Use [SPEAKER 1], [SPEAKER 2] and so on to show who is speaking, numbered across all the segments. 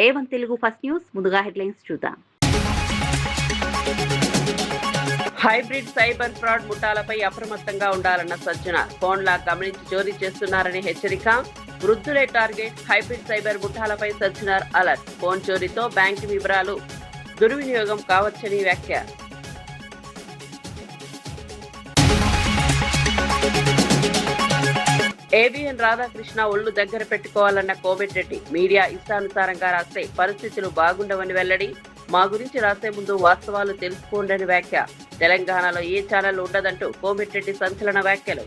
[SPEAKER 1] A1 తెలుగు first news ముందుగా headlines చూద్దాం. హైబ్రిడ్ సైబర్ ఫ్రాడ్ ముఠాలపై అప్రమత్తంగా ఉండాలన్న సజ్జన. ఫోన్లా గమనించి చోరీ చేస్తున్నారని హెచ్చరిక. వృద్ధులే టార్గెట్. హైబ్రిడ్ సైబర్ ముఠాలపై సజ్జనార్ అలర్ట్. ఫోన్ చోరీతో బ్యాంకు వివరాలు దుర్వినియోగం కావచ్చని వ్యాఖ్య. ఏబిఎన్ రాధాకృష్ణ ఒళ్లు దగ్గర పెట్టుకోవాలన్న కోమటిరెడ్డి. మీడియా ఇష్టానుసారంగా రాస్తే పరిస్థితులు బాగుండవని వెల్లడి. మా గురించి రాసే ముందు వాస్తవాలు తెలుసుకోండని వ్యాఖ్య. తెలంగాణలో ఏ ఛానల్ ఉండదంటూ కోమటిరెడ్డి సంచలన వ్యాఖ్యలు.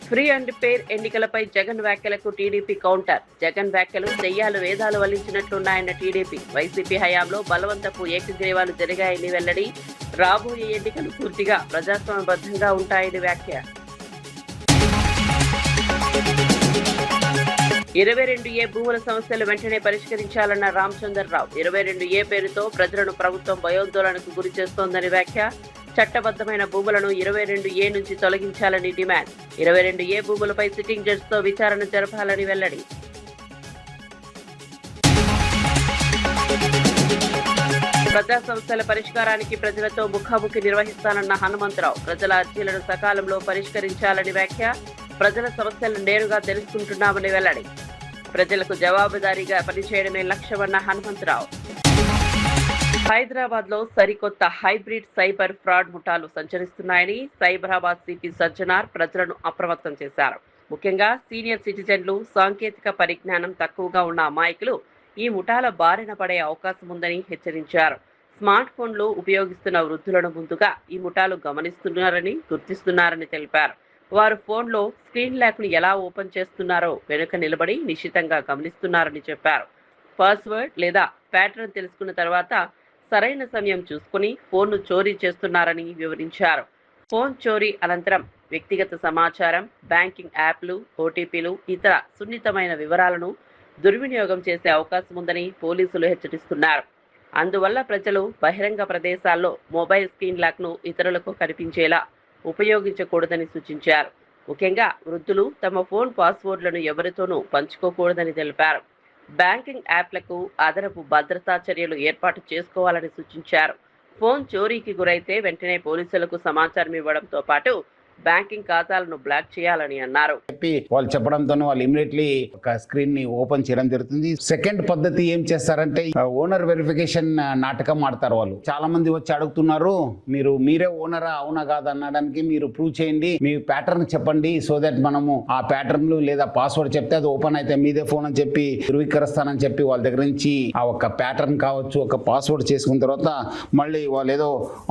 [SPEAKER 1] ఫ్రీ అండ్ ఫెయిర్ ఎన్నికలపై జగన్ వ్యాఖ్యలకు టీడీపీ కౌంటర్. జగన్ వ్యాఖ్యలు దెయ్యాలు వేదాలు వల్లించినట్లున్నాయన్న టీడీపీ. వైసీపీ హయాంలో బలవంతపు ఏకగ్రీవాలు జరిగాయని వెల్లడి. రాబోయే ఎన్నికలు పూర్తిగా ప్రజాస్వామ్యబద్ధంగా ఉంటాయని వ్యాఖ్య. 22A భూముల సమస్యలు వెంటనే పరిష్కరించాలన్న రామచంద్రరావు. 22A పేరుతో ప్రజలను ప్రభుత్వం భయోందోళనకు గురి చేస్తోందని వ్యాఖ్య. చట్టబద్ధమైన భూములను 22A నుంచి తొలగించాలని డిమాండ్. 22A భూములపై సిట్టింగ్ జడ్జితో విచారణ జరపాలని వెల్లడి. ప్రజా సమస్యల పరిష్కారానికి ప్రజలతో ముఖాముఖి నిర్వహిస్తానన్న హనుమంతరావు. ప్రజల అర్జీలను సకాలంలో పరిష్కరించాలని వ్యాఖ్య. ప్రజల సమస్యలను నేరుగా తెలుసుకుంటున్నామని వెల్లడి. ప్రజలకు జవాబుదారీగా పనిచేయడమే లక్ష్యమన్న హనుమంతరావు. హైదరాబాద్ లో సరికొత్త హైబ్రిడ్ సైబర్ ఫ్రాడ్ ముఠాలు సంచరిస్తున్నాయని సైబరాబాద్ సిపి సజ్జనార్ ప్రజలను అప్రమత్తం చేశారు. ముఖ్యంగా సీనియర్ సిటిజన్లు, సాంకేతిక పరిజ్ఞానం తక్కువగా ఉన్న అమాయకులు ఈ ముఠాల బారిన పడే అవకాశం ఉందని హెచ్చరించారు. స్మార్ట్ ఫోన్లు ఉపయోగిస్తున్న వృద్ధులను ముందుగా ఈ ముఠాలు గమనిస్తున్నారని, గుర్తిస్తున్నారని తెలిపారు. వారు ఫోన్లో స్క్రీన్ లాక్ను ఎలా ఓపెన్ చేస్తున్నారో వెనుక నిలబడి నిశితంగా గమనిస్తున్నారని చెప్పారు. పాస్వర్డ్ లేదా ప్యాటర్న్ తెలుసుకున్న తర్వాత సరైన సమయం చూసుకుని ఫోన్ను చోరీ చేస్తున్నారని వివరించారు. ఫోన్ చోరీ అనంతరం వ్యక్తిగత సమాచారం, బ్యాంకింగ్ యాప్లు, ఓటీపీలు, ఇతర సున్నితమైన వివరాలను దుర్వినియోగం చేసే అవకాశం ఉందని పోలీసులు హెచ్చరిస్తున్నారు. అందువల్ల ప్రజలు బహిరంగ ప్రదేశాల్లో మొబైల్ స్క్రీన్ లాక్ను ఇతరులకు కనిపించేలా ఉపయోగించకూడదని సూచించారు. ముఖ్యంగా వృద్ధులు తమ ఫోన్ పాస్వర్డ్లను ఎవరితోనూ పంచుకోకూడదని తెలిపారు. బ్యాంకింగ్ యాప్లకు అదనపు భద్రతా చర్యలు ఏర్పాటు చేసుకోవాలని సూచించారు. ఫోన్ చోరీకి గురైతే వెంటనే పోలీసులకు సమాచారం ఇవ్వడంతో పాటు బ్యాంకింగ్ ఖాతాలను బ్లాక్ చేయాలని అన్నారు.
[SPEAKER 2] వాళ్ళు చెప్పడంతో వాళ్ళు ఇమీడియట్లీ ఒక స్క్రీన్ ని ఓపెన్ చేయడం జరుగుతుంది. సెకండ్ పద్ధతి ఏం చేస్తారంటే ఓనర్ వెరిఫికేషన్ నాటకం ఆడతారు. వాళ్ళు చాలా మంది వచ్చి అడుగుతున్నారు, మీరే ఓనరా అవునా కాదా అనడానికి మీరు ప్రూవ్ చేయండి, మీ ప్యాటర్న్ చెప్పండి, సో దట్ మనము ఆ ప్యాటర్న్లు లేదా పాస్వర్డ్ చెప్తే అది ఓపెన్ అయితే మీదే ఫోన్ అని చెప్పి ధృవీకరిస్తానని చెప్పి వాళ్ళ దగ్గర నుంచి ఆ ఒక ప్యాటర్న్ కావచ్చు, ఒక పాస్వర్డ్ చేసుకున్న తర్వాత మళ్ళీ వాళ్ళు ఏదో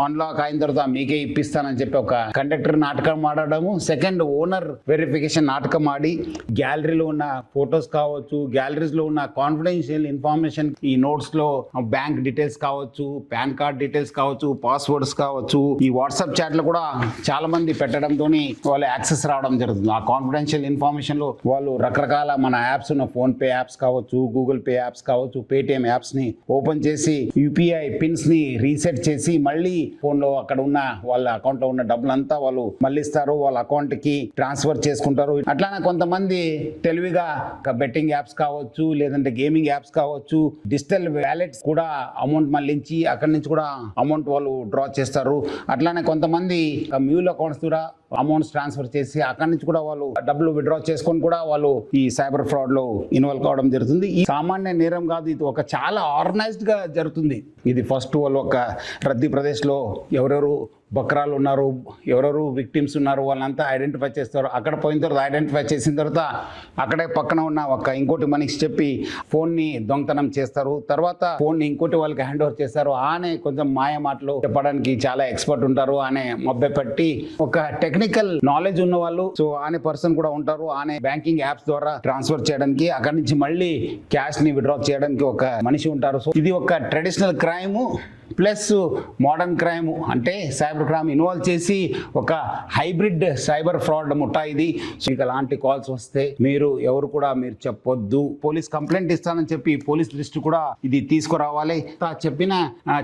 [SPEAKER 2] అన్లాక్ అయిన తర్వాత మీకే ఇప్పిస్తానని చెప్పి ఒక కండక్టర్ నాటకం ఆడడము. సెకండ్ ఓనర్ వెరిఫికేషన్ నాటకం ఆడి గ్యాలరీలో ఉన్న ఫొటోస్ కావచ్చు, గ్యాలరీస్ లో ఉన్న కాన్ఫిడెన్షియల్ ఇన్ఫర్మేషన్, ఈ నోట్స్ లో బ్యాంక్ డీటెయిల్స్ కావచ్చు, పాన్ కార్డ్ డీటెయిల్స్ కావచ్చు, పాస్వర్డ్స్ కావచ్చు, ఈ వాట్సాప్ చాట్ లో కూడా చాలా మంది పెట్టడంతో వాళ్ళు యాక్సెస్ రావడం జరుగుతుంది. ఆ కాన్ఫిడెన్షియల్ ఇన్ఫర్మేషన్ లో వాళ్ళు రకరకాల మన యాప్స్ ఉన్న ఫోన్ పే యాప్స్ కావచ్చు, గూగుల్ పే యాప్స్ కావచ్చు, పేటిఎం యాప్స్ ని ఓపెన్ చేసి యూపీఐ పిన్స్ ని రీసెట్ చేసి మళ్ళీ ఫోన్ లో అక్కడ ఉన్న వాళ్ళ అకౌంట్ లో ఉన్న డబ్బులంతా వాళ్ళు మళ్ళీ ఇస్తారు, వాళ్ళ అకౌంట్ కి ట్రాన్స్ఫర్ చేసుకుంటారు. అట్లానే కొంతమంది తెలివిగా బెట్టింగ్ యాప్స్ కావచ్చు, లేదంటే గేమింగ్ యాప్స్ కావచ్చు, డిజిటల్ వ్యాలెట్స్ కూడా అమౌంట్ మళ్ళించి అక్కడి నుంచి కూడా అమౌంట్ వాళ్ళు డ్రా చేస్తారు. అట్లానే కొంతమంది మ్యూల్ అకౌంట్స్ ద్వారా అమౌంట్స్ ట్రాన్స్ఫర్ చేసి అక్కడి నుంచి కూడా వాళ్ళు డబ్బులు విత్డ్రా చేసుకొని కూడా వాళ్ళు ఈ సైబర్ ఫ్రాడ్ లో ఇన్వాల్వ్ కావడం జరుగుతుంది. ఈ సామాన్య నేరం కాదు, ఇది ఒక చాలా ఆర్గనైజ్డ్ గా జరుగుతుంది. ఇది ఫస్ట్ వాళ్ళు ఒక రద్దీ ప్రదేశ్ లో ఎవరెవరు బక్రాలు ఉన్నారు, ఎవరెవరు విక్టిమ్స్ ఉన్నారు వాళ్ళంతా ఐడెంటిఫై చేస్తారు. అక్కడ పోయిన తర్వాత ఐడెంటిఫై చేసిన తర్వాత అక్కడే పక్కన ఉన్న ఒక ఇంకోటి మనిషికి చెప్పి ఫోన్ని దొంగతనం చేస్తారు. తర్వాత ఫోన్ని ఇంకోటి వాళ్ళకి హ్యాండ్ ఓవర్ చేస్తారు. ఆనే కొంచెం మాయ మాటలు చెప్పడానికి చాలా ఎక్స్పర్ట్ ఉంటారు. ఆనే మభ్యపెట్టి ఒక టెక్నికల్ నాలెడ్జ్ ఉన్న వాళ్ళు, సో ఆనే పర్సన్ కూడా ఉంటారు. ఆనే బ్యాంకింగ్ యాప్స్ ద్వారా ట్రాన్స్ఫర్ చేయడానికి, అక్కడి నుంచి మళ్ళీ క్యాష్ ని విత్డ్రా చేయడానికి ఒక మనిషి ఉంటారు. సో ఇది ఒక traditional crime. Plus modern crime అంటే సైబర్ క్రైమ్ ఇన్వాల్వ్ చేసి ఒక హైబ్రిడ్ సైబర్ ఫ్రాడ్ ముఠా ఇది. మీకు అలాంటి కాల్స్ వస్తే మీరు ఎవరు కూడా మీరు చెప్పొద్దు. పోలీస్ కంప్లైంట్ ఇస్తానని చెప్పి పోలీస్ దృష్టి కూడా ఇది తీసుకురావాలి. చెప్పిన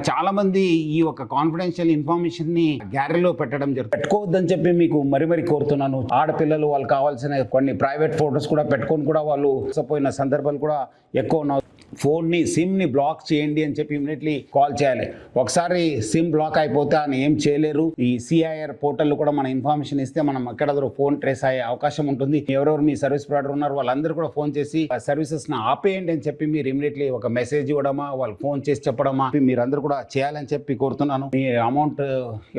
[SPEAKER 2] చాలా మంది ఈ ఒక కాన్ఫిడెన్షియల్ ఇన్ఫర్మేషన్ ని గ్యాలరీలో పెట్టడం పెట్టుకోవద్దని చెప్పి మీకు మరి కోరుతున్నాను. ఆడపిల్లలు వాళ్ళు కావాల్సిన కొన్ని ప్రైవేట్ ఫోటోస్ కూడా పెట్టుకొని కూడా వాళ్ళు మోసపోయిన సందర్భాలు కూడా ఎక్కువ ఉన్నాయి. ఫోన్ని సిమ్ని బ్లాక్ చేయండి అని చెప్పి ఇమీడియట్లీ కాల్ చేయాలి. ఒకసారి సిమ్ బ్లాక్ అయిపోతే ఆయన ఏం చేయలేరు. ఈ సిఐఆర్ పోర్టల్ కూడా మన ఇన్ఫర్మేషన్ ఇస్తే మనం ఎక్కడ ఫోన్ ట్రేస్ అయ్యే అవకాశం ఉంటుంది. ఎవరెవరు మీ సర్వీస్ ప్రొవైడర్ ఉన్నారు వాళ్ళందరూ కూడా ఫోన్ చేసి సర్వీసెస్ ని ఆపేయండి అని చెప్పి మీరు ఇమీడియట్లీ ఒక మెసేజ్ ఇవ్వడమా, వాళ్ళు ఫోన్ చేసి చెప్పడమా మీరందరూ కూడా చేయాలని చెప్పి కోరుతున్నాను. మీ అమౌంట్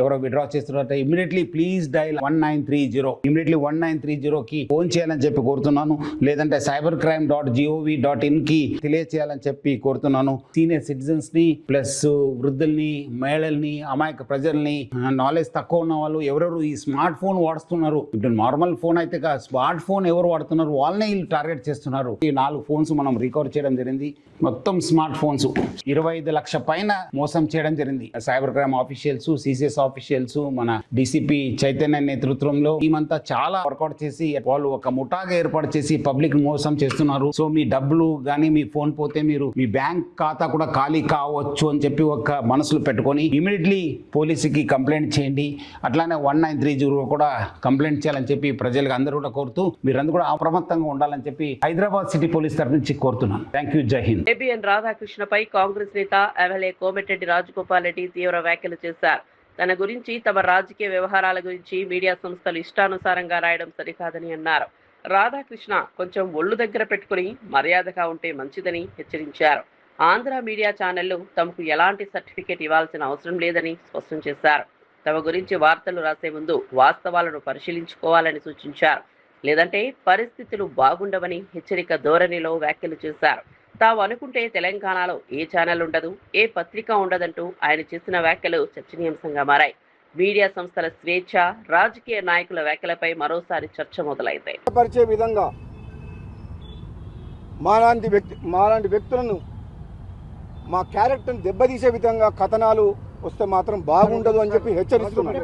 [SPEAKER 2] ఎవరో విత్డ్రా చేస్తున్నారంటే ఇమీడియట్లీ ప్లీజ్ డైల్ 1930 ఇమీడియట్లీ 1930కి ఫోన్ చేయాలని చెప్పి కోరుతున్నాను. లేదంటే cybercrime.gov.in కి తెలియచేయాలని చెప్పి కోరుతున్నాను. సీనియర్ సిటిజన్స్ ని ప్లస్ వృద్ధుల్ని, మహిళల్ని, అమాయక ప్రజల్ని, నాలెడ్జ్ తక్కువ ఉన్న వాళ్ళు ఎవరెవరు ఈ స్మార్ట్ ఫోన్ వాడుతున్నారు, ఇప్పుడు నార్మల్ ఫోన్ అయితే స్మార్ట్ ఫోన్ ఎవరు వాడుతున్నారు వాళ్ళనే వీళ్ళు టార్గెట్ చేస్తున్నారు. ఈ 4 ఫోన్స్ మనం రికవర్ చేయడం జరిగింది. మొత్తం స్మార్ట్ ఫోన్స్ 25 లక్షల పైన మోసం చేయడం జరిగింది. Cyber crime officials, CCS officials, మన డిసిపి చైతన్య నేతృత్వంలో టీమంతా చాలా వర్కౌట్ చేసి వాళ్ళు ఒక ముఠాగా ఏర్పాటు చేసి పబ్లిక్ మోసం చేస్తున్నారు. సో మీ డబ్బులు కానీ మీ ఫోన్ పోతే మీరు మీ బ్యాంక్ ఖాతా కూడా ఖాళీ కావచ్చు అని చెప్పి ఒక మనసులో పెట్టుకొని ఇమీడియట్లీ పోలీసుకి కంప్లైంట్ చేయండి. అట్లానే 1930 కూడా కంప్లైంట్ చేయాలని చెప్పి ప్రజలకు అందరూ కూడా కోరుతూ మీరందరూ కూడా అప్రమత్తంగా ఉండాలని చెప్పి హైదరాబాద్ సిటీ పోలీస్ తరఫు నుంచి కోరుతున్నాను. Thank you. జై హింద్.
[SPEAKER 1] ఏబిఎన్ రాధాకృష్ణపై కాంగ్రెస్ నేత ఎమ్మెల్యే కోమటిరెడ్డి రాజగోపాల్ రెడ్డి తీవ్ర వ్యాఖ్యలు చేశారు. తన గురించి, తమ రాజకీయ వ్యవహారాల గురించి మీడియా సంస్థలు ఇష్టానుసారంగా రాయడం సరికాదని అన్నారు. రాధాకృష్ణ కొంచెం ఒళ్ళు దగ్గర పెట్టుకుని మర్యాదగా ఉంటే మంచిదని హెచ్చరించారు. ఆంధ్ర మీడియా ఛానళ్లు తమకు ఎలాంటి సర్టిఫికేట్ ఇవ్వాల్సిన అవసరం లేదని స్పష్టం చేశారు. తమ గురించి వార్తలు రాసే ముందు వాస్తవాలను పరిశీలించుకోవాలని సూచించారు. లేదంటే పరిస్థితులు బాగుండవని హెచ్చరిక ధోరణిలో వ్యాఖ్యలు చేశారు. తాము అనుకుంటే తెలంగాణలో ఏ ఛానల్ ఉండదు, ఏ పత్రిక ఉండదంటూ ఆయన చేసిన వ్యాఖ్యలు చర్చనీయాంశంగా మారాయి. మీడియా సంస్థల స్వేచ్ఛ, రాజకీయ నాయకుల వ్యాఖ్యలపై మరోసారి చర్చ మొదలైంది.
[SPEAKER 3] పరిచే విధంగా మాలాంటి వ్యక్తులను, మా క్యారెక్టర్ని దెబ్బతీసే విధంగా కథనాలు వస్తే మాత్రం బాగుండదు అని చెప్పి హెచ్చరిస్తున్నారు.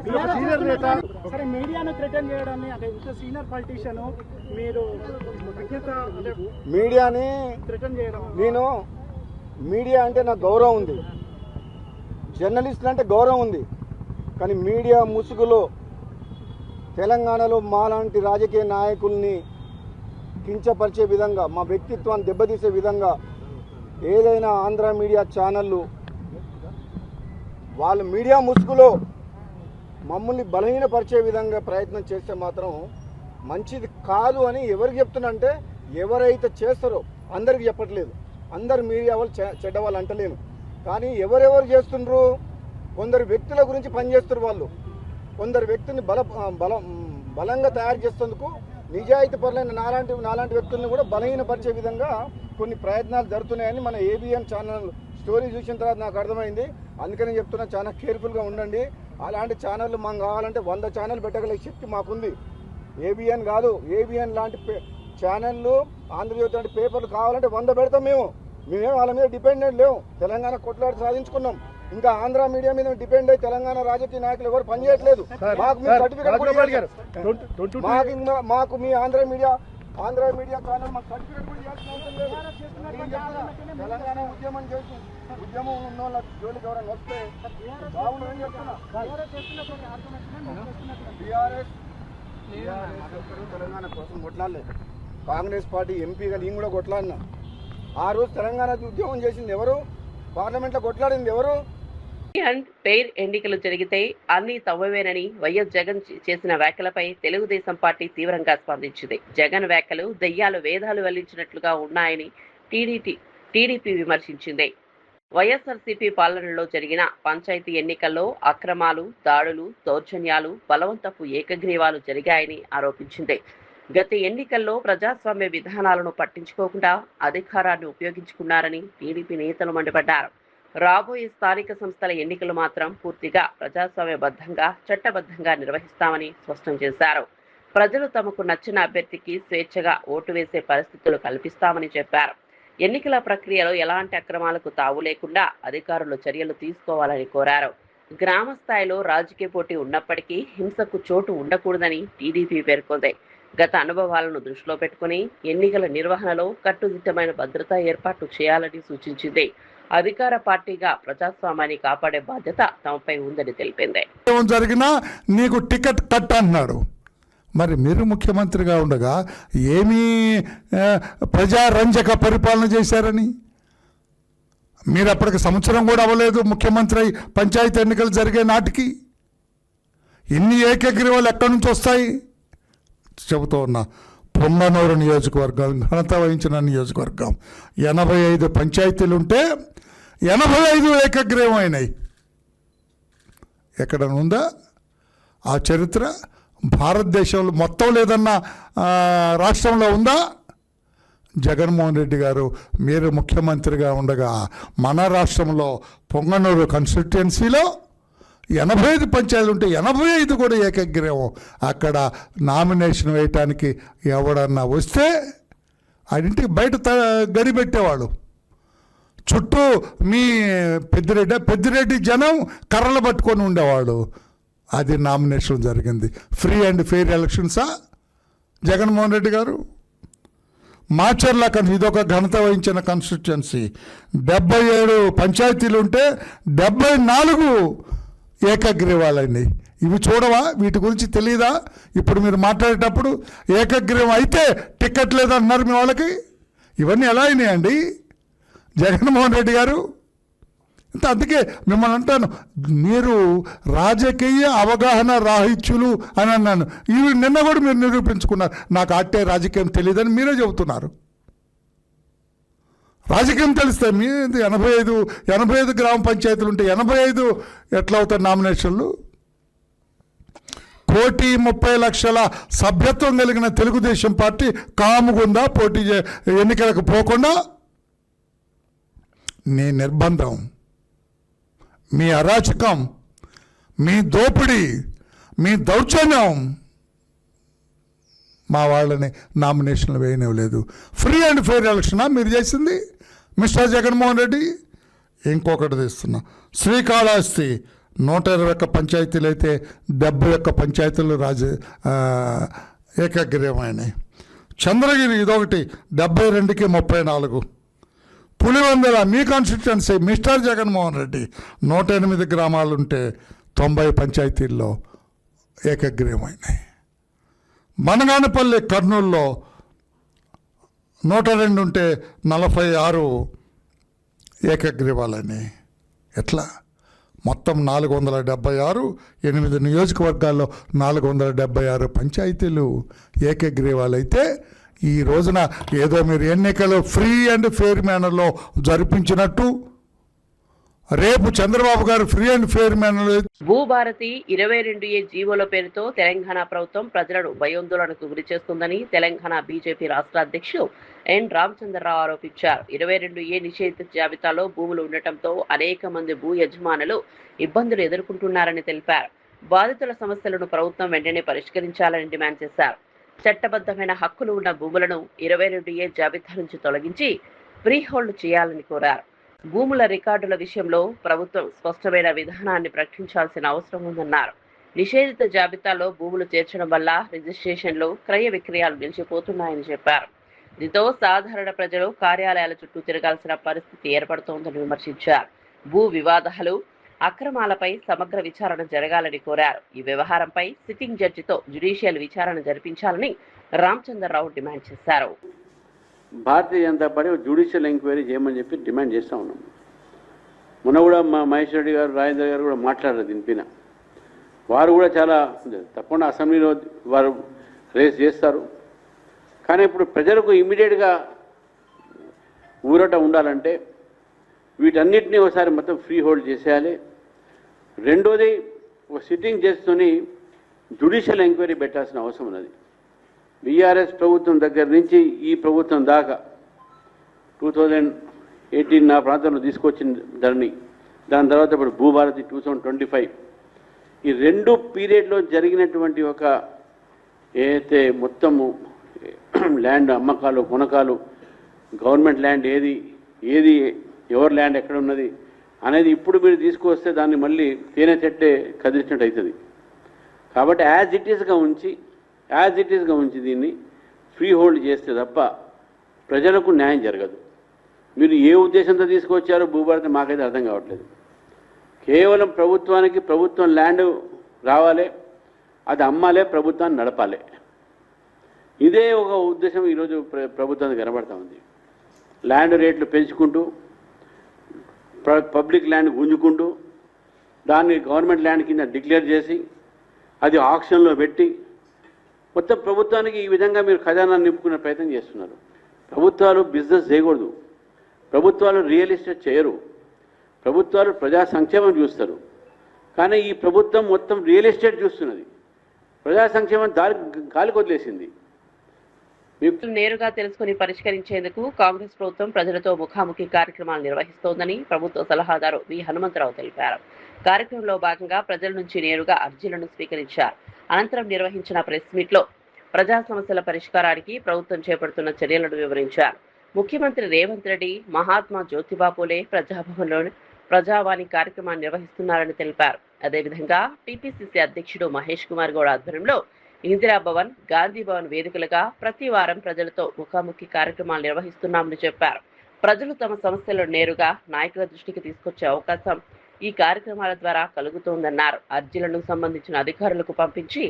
[SPEAKER 3] మీడియాని మీడియా అంటే నాకు గౌరవం ఉంది, జర్నలిస్టులు అంటే గౌరవం ఉంది. కానీ మీడియా ముసుగులో తెలంగాణలో మాలాంటి రాజకీయ నాయకుల్ని కించపరిచే విధంగా, మా వ్యక్తిత్వాన్ని దెబ్బతీసే విధంగా ఏదైనా ఆంధ్ర మీడియా ఛానళ్ళు వాళ్ళ మీడియా ముసుగులో మమ్మల్ని బలహీనపరిచే విధంగా ప్రయత్నం చేస్తే మాత్రం మంచిది కాదు అని ఎవరికి చెప్తున్నా అంటే, ఎవరైతే చేస్తారో అందరికి చెప్పట్లేదు. అందరు మీడియా వాళ్ళు చెడ్డ వాళ్ళు అంటలేను, కానీ ఎవరెవరు చేస్తుండ్రు, కొందరు వ్యక్తుల గురించి పనిచేస్తారు వాళ్ళు. కొందరు వ్యక్తిని బలంగా తయారు చేసేందుకు నిజాయితీ పరులైన నాలాంటి వ్యక్తులను కూడా బలహీనపరిచే విధంగా కొన్ని ప్రయత్నాలు జరుగుతున్నాయని మన ఏబిఎన్ ఛానల్ స్టోరీ చూసిన తర్వాత నాకు అర్థమైంది. అందుకని చెప్తున్నా, చాలా కేర్ఫుల్గా ఉండండి. అలాంటి ఛానళ్ళు మాకు కావాలంటే 100 ఛానల్ పెట్టగలిగే శక్తి మాకుంది. ఏబిఎన్ కాదు, ఏబిఎన్ లాంటి ఛానళ్ళు, ఆంధ్రజ్యోతి లాంటి పేపర్లు కావాలంటే 100 పెడతాం. మేమే వాళ్ళ మీద డిపెండెంట్ లేవు. తెలంగాణ కొట్లాడి సాధించుకున్నాం. ఇంకా ఆంధ్ర మీడియా మీద డిపెండ్ అయ్యి తెలంగాణ రాజకీయ నాయకులు ఎవరు పనిచేయట్లేదు. మాకు మీ సర్టిఫికేట్ మాకు మీ ఆంధ్ర మీడియా ఛానల్ మాకు సర్టిఫికేట్ కూడా చేయాల్సిన అవసరం లేదు. తెలంగాణ ఉద్యమం చేసి ఉద్యమం ఉన్న వాళ్ళ జోలికి ఎవరైనా వస్తే బాగుండదని చెప్తున్నా. తెలంగాణ కోసం కొట్లాడలేదు. కాంగ్రెస్ పార్టీ ఎంపీగా నేను కూడా కొట్లాడినా. ఆ రోజు తెలంగాణ ఉద్యమం చేసింది ఎవరు? పార్లమెంట్లో కొట్లాడింది ఎవరు?
[SPEAKER 1] పేర్ ఎన్నికలు జరిగితే అన్ని తవ్వవేనని వైఎస్ జగన్ చేసిన వ్యాఖ్యలపై తెలుగుదేశం పార్టీ తీవ్రంగా స్పందించింది. జగన్ వ్యాఖ్యలు దెయ్యాలు వేదాలు వెల్లించినట్లుగా ఉన్నాయని టీడీపీ విమర్శించింది. వైఎస్ఆర్సీపీ పాలనలో జరిగిన పంచాయతీ ఎన్నికల్లో అక్రమాలు, దాడులు, దౌర్జన్యాలు, బలవంతపు ఏకగ్రీవాలు జరిగాయని ఆరోపించింది. గత ఎన్నికల్లో ప్రజాస్వామ్య విధానాలను పట్టించుకోకుండా అధికారాన్ని ఉపయోగించుకున్నారని టీడీపీ నేతలు మండిపడ్డారు. రాబోయే స్థానిక సంస్థల ఎన్నికలు మాత్రం పూర్తిగా ప్రజాస్వామ్యబద్ధంగా, చట్టబద్ధంగా నిర్వహిస్తామని స్పష్టం చేశారు. ప్రజలు తమకు నచ్చిన అభ్యర్థికి స్వేచ్ఛగా ఓటు వేసే పరిస్థితులు కల్పిస్తామని చెప్పారు. ఎన్నికల ప్రక్రియలో ఎలాంటి అక్రమాలకు తావు లేకుండా అధికారులు చర్యలు తీసుకోవాలని కోరారు. గ్రామ స్థాయిలో రాజకీయ పోటీ ఉన్నప్పటికీ హింసకు చోటు ఉండకూడదని టీడీపీ పేర్కొంది. గత అనుభవాలను దృష్టిలో పెట్టుకుని ఎన్నికల నిర్వహణలో కట్టుదిట్టమైన భద్రతా ఏర్పాట్లు చేయాలని సూచించింది. అధికార పార్టీగా ప్రజాస్వామ్యాన్ని కాపాడే బాధ్యత తమపై ఉందని తెలిపింది.
[SPEAKER 4] జరిగినా నీకు టికెట్ కట్ అన్నాడు. మరి మీరు ముఖ్యమంత్రిగా ఉండగా ఏమీ ప్రజారంజక పరిపాలన చేశారని? మీరు అప్పటికి సంవత్సరం కూడా అవ్వలేదు ముఖ్యమంత్రి అయి పంచాయతీ ఎన్నికలు జరిగే నాటికి. ఇన్ని ఏకగ్రీవాలు ఎక్కడి నుంచి వస్తాయి? చెబుతూ ఉన్నా, పొంగనూరు నియోజకవర్గం ఘనత వహించిన నియోజకవర్గం 85 పంచాయతీలుంటే 85 ఏకగ్రీవం అయినాయి. ఎక్కడ ఉందా ఆ చరిత్ర? భారతదేశంలో మొత్తం లేదన్న రాష్ట్రంలో ఉందా? జగన్మోహన్ రెడ్డి గారు మీరు ముఖ్యమంత్రిగా ఉండగా మన రాష్ట్రంలో పొంగనూరు కాన్స్టిట్యుయెన్సీలో 85 పంచాయతీలు ఉంటే 85 కూడా ఏకగ్రీవం. అక్కడ నామినేషన్ వేయటానికి ఎవడన్నా వస్తే ఆయనింటికి బయట గడిపెట్టేవాడు. చుట్టూ మీ పెద్దిరెడ్డి జనం కర్రలు పట్టుకొని ఉండేవాడు. అది నామినేషన్ జరిగింది. ఫ్రీ అండ్ ఫెయిర్ ఎలక్షన్సా జగన్మోహన్ రెడ్డి గారు? మాచర్ల ఇదొక ఘనత వహించిన కాన్స్టిట్యుయెన్సీ 77 పంచాయతీలు ఉంటే 74 ఏకగ్రీవాలండి. ఇవి చూడవా? వీటి గురించి తెలియదా? ఇప్పుడు మీరు మాట్లాడేటప్పుడు ఏకగ్రీవం అయితే టికెట్ లేదంటున్నారు మీ వాళ్ళకి. ఇవన్నీ ఎలా అయినాయండి జగన్మోహన్ రెడ్డి గారు? అందుకే మిమ్మల్ని అంటాను, మీరు రాజకీయ అవగాహన రాహిత్యులు అని అన్నాను. ఇవి నిన్న కూడా మీరు నిరూపించుకున్నారు. నాకు అట్టే రాజకీయం తెలియదని మీరే చెబుతున్నారు. రాజకీయం తెలిస్తే మీ 85 గ్రామ పంచాయతీలు ఉంటే 85 ఎట్లా అవుతారు నామినేషన్లు? 1,30,00,000 సభ్యత్వం కలిగిన తెలుగుదేశం పార్టీ కాముగుందా పోటీ ఎన్నికలకు పోకుండా? నీ నిర్బంధం, మీ అరాచకం, మీ దోపిడీ, మీ దౌర్జన్యం మా వాళ్ళని నామినేషన్లు వేయనివ్వలేదు. ఫ్రీ అండ్ ఫెయిర్ ఎలక్షనా మీరు చేసింది మిస్టర్ జగన్మోహన్ రెడ్డి? ఇంకొకటి తీస్తున్నా, శ్రీకాళహస్తి 121 పంచాయతీలు అయితే 71 పంచాయతీలు ఏకగ్రీవమైనాయి. చంద్రగిరి ఇదొకటి 72కి 34. పులివెందుల మీ కాన్స్టిట్యుయెన్సీ మిస్టర్ జగన్మోహన్ రెడ్డి 108 గ్రామాలుంటే 90 పంచాయతీల్లో ఏకగ్రీవమైనాయి. బనగానపల్లి కర్నూలులో 102 ఉంటే 46 ఏకగ్రీవాలని. ఎట్లా? మొత్తం 476, 8 నియోజకవర్గాల్లో 476 పంచాయతీలు ఏకగ్రీవాలైతే ఈ రోజున ఏదో మీరు ఎన్నికలు ఫ్రీ అండ్ ఫెయిర్ మేనర్లో జరిపించినట్టు రేపు చంద్రబాబు గారు ఫ్రీ అండ్ ఫెయిర్ మేనర్లో
[SPEAKER 1] భూభారతి 22A జీవోల పేరుతో తెలంగాణ ప్రభుత్వం ప్రజలను భయోందోళనకు గురి చేస్తుందని తెలంగాణ బీజేపీ రాష్ట్ర అధ్యక్షుడు ఎన్ రామచంద్రరావు ఆరోపించారు. 22A నిషేధిత జాబితాలో భూములు ఉండటంతో అనేక మంది భూ యజమానులు ఇబ్బందులు ఎదుర్కొంటున్నారని తెలిపారు. బాధితుల సమస్యలను ప్రభుత్వం వెంటనే పరిష్కరించాలని డిమాండ్ చేశారు. చట్టబద్ధమైన హక్కులు ఉన్న భూములను 22A జాబితా నుంచి తొలగించి ఫ్రీ హోల్డ్ చేయాలని కోరారు. భూముల రికార్డుల విషయంలో ప్రభుత్వం స్పష్టమైన విధానాన్ని ప్రకటించాల్సిన అవసరం ఉందన్నారు. నిషేధిత జాబితాలో భూములు చేర్చడం వల్ల రిజిస్ట్రేషన్లు, క్రయ విక్రయాలు నిలిచిపోతున్నాయని చెప్పారు. దీంతో సాధారణ ప్రజలు కార్యాలయాల చుట్టూ తిరగాల్సిన పరిస్థితి ఏర్పడుతోందని విమర్శించారు. భూ వివాదాలు, అక్రమాలపై సమగ్ర విచారణ జరగాలని కోరారు. ఈ వ్యవహారంపై సిట్టింగ్ జడ్జితో జ్యుడిషియల్ విచారణ జరిపించాలని రామచంద్రరావు డిమాండ్ చేశారు.
[SPEAKER 5] Bharatiya Janata party judicial enquiry చేయమని చెప్పి డిమాండ్ చేస్తూ ఉన్నాం. మొన్న కూడా మా మహేష్ రెడ్డి గారు, రాజేంద్ర గారు కూడా మాట్లాడారు దీనిపైన. వారు కూడా చాలా తప్పకుండా అసెంబ్లీలో వారు రేస్ చేస్తారు. కానీ ఇప్పుడు ప్రజలకు ఇమ్మీడియట్గా ఊరట ఉండాలంటే వీటన్నిటినీ ఒకసారి మొత్తం ఫ్రీ హోల్డ్ చేసేయాలి. రెండోది, ఒక సిట్టింగ్ చేసుకొని జ్యుడిషియల్ ఎంక్వైరీ పెట్టాల్సిన అవసరం ఉన్నది. బీఆర్ఎస్ ప్రభుత్వం దగ్గర నుంచి ఈ ప్రభుత్వం దాకా 2018 నా ప్రాంతంలో తీసుకొచ్చిన ధరని, దాని తర్వాత ఇప్పుడు భూభారతి 2025, ఈ 2 పీరియడ్లో జరిగినటువంటి ఒక ఏదైతే మొత్తము ల్యాండ్ అమ్మకాలు, కొనకాలు గవర్నమెంట్ ల్యాండ్ ఏది ఏది ఎవరి ల్యాండ్ ఎక్కడ ఉన్నది అనేది ఇప్పుడు మీరు తీసుకువస్తే దాన్ని మళ్ళీ తేనె చెట్టే కదిలించినట్టు అవుతుంది. కాబట్టి యాజ్ ఇట్ ఈస్గా ఉంచి దీన్ని ఫ్రీ హోల్డ్ చేస్తే తప్ప ప్రజలకు న్యాయం జరగదు. మీరు ఏ ఉద్దేశంతో తీసుకొచ్చారో భూభారతి మాకైతే అర్థం కావట్లేదు. కేవలం ప్రభుత్వం ల్యాండ్ రావాలి, అది అమ్మాలే, ప్రభుత్వాన్ని నడపాలి. ఇదే ఒక ఉద్దేశం ఈరోజు ప్రభుత్వానికి కనబడతా ఉంది. ల్యాండ్ రేట్లు పెంచుకుంటూ పబ్లిక్ ల్యాండ్ గుంజుకుంటూ దాన్ని గవర్నమెంట్ ల్యాండ్ కింద డిక్లేర్ చేసి అది ఆక్షన్లో పెట్టి మొత్తం ప్రభుత్వానికి ఈ విధంగా మీరు ఖజానా నింపుకునే ప్రయత్నం చేస్తున్నారు. ప్రభుత్వాలు బిజినెస్ చేయకూడదు, ప్రభుత్వాలు రియల్ ఎస్టేట్ చేయరు, ప్రభుత్వాలు ప్రజా సంక్షేమం చూస్తారు. కానీ ఈ ప్రభుత్వం మొత్తం రియల్ ఎస్టేట్ చూస్తున్నది, ప్రజా సంక్షేమం గాలికి వదిలేసింది.
[SPEAKER 1] నేరుగా తెలుసుకుని పరిష్కరించేందుకు కాంగ్రెస్ ప్రభుత్వం ప్రజలతో ముఖాముఖి కార్యక్రమాలు నిర్వహిస్తోందని ప్రభుత్వ సలహాదారు వి హనుమంతరావు తెలిపారు. కార్యక్రమంలో భాగంగా ప్రజల నుంచి నేరుగా అర్జీలను స్వీకరించారు. అనంతరం నిర్వహించిన ప్రెస్ మీట్ లో ప్రజా సమస్యల పరిష్కారానికి ప్రభుత్వం చేపడుతున్న చర్యలను వివరించారు. ముఖ్యమంత్రి రేవంత్ రెడ్డి మహాత్మా జ్యోతిబా పూలే ప్రజాభవన్లో ప్రజావాణి కార్యక్రమాన్ని నిర్వహిస్తున్నారని తెలిపారు. అదేవిధంగా టీపీసీసీ అధ్యక్షుడు మహేష్ కుమార్ గౌడ్ ఆధ్వర్యంలో ఇందిరాభవన్, గాంధీ భవన్ వేదికలుగా ప్రతి వారం ప్రజలతో ముఖాముఖి కార్యక్రమాలు నిర్వహిస్తున్నామని చెప్పారు. ప్రజలు తమ సమస్యలను నేరుగా నాయకుల దృష్టికి తీసుకొచ్చే అవకాశం ఈ కార్యక్రమాల ద్వారా కలుగుతోందన్నారు. అర్జీలను సంబంధించిన అధికారులకు పంపించి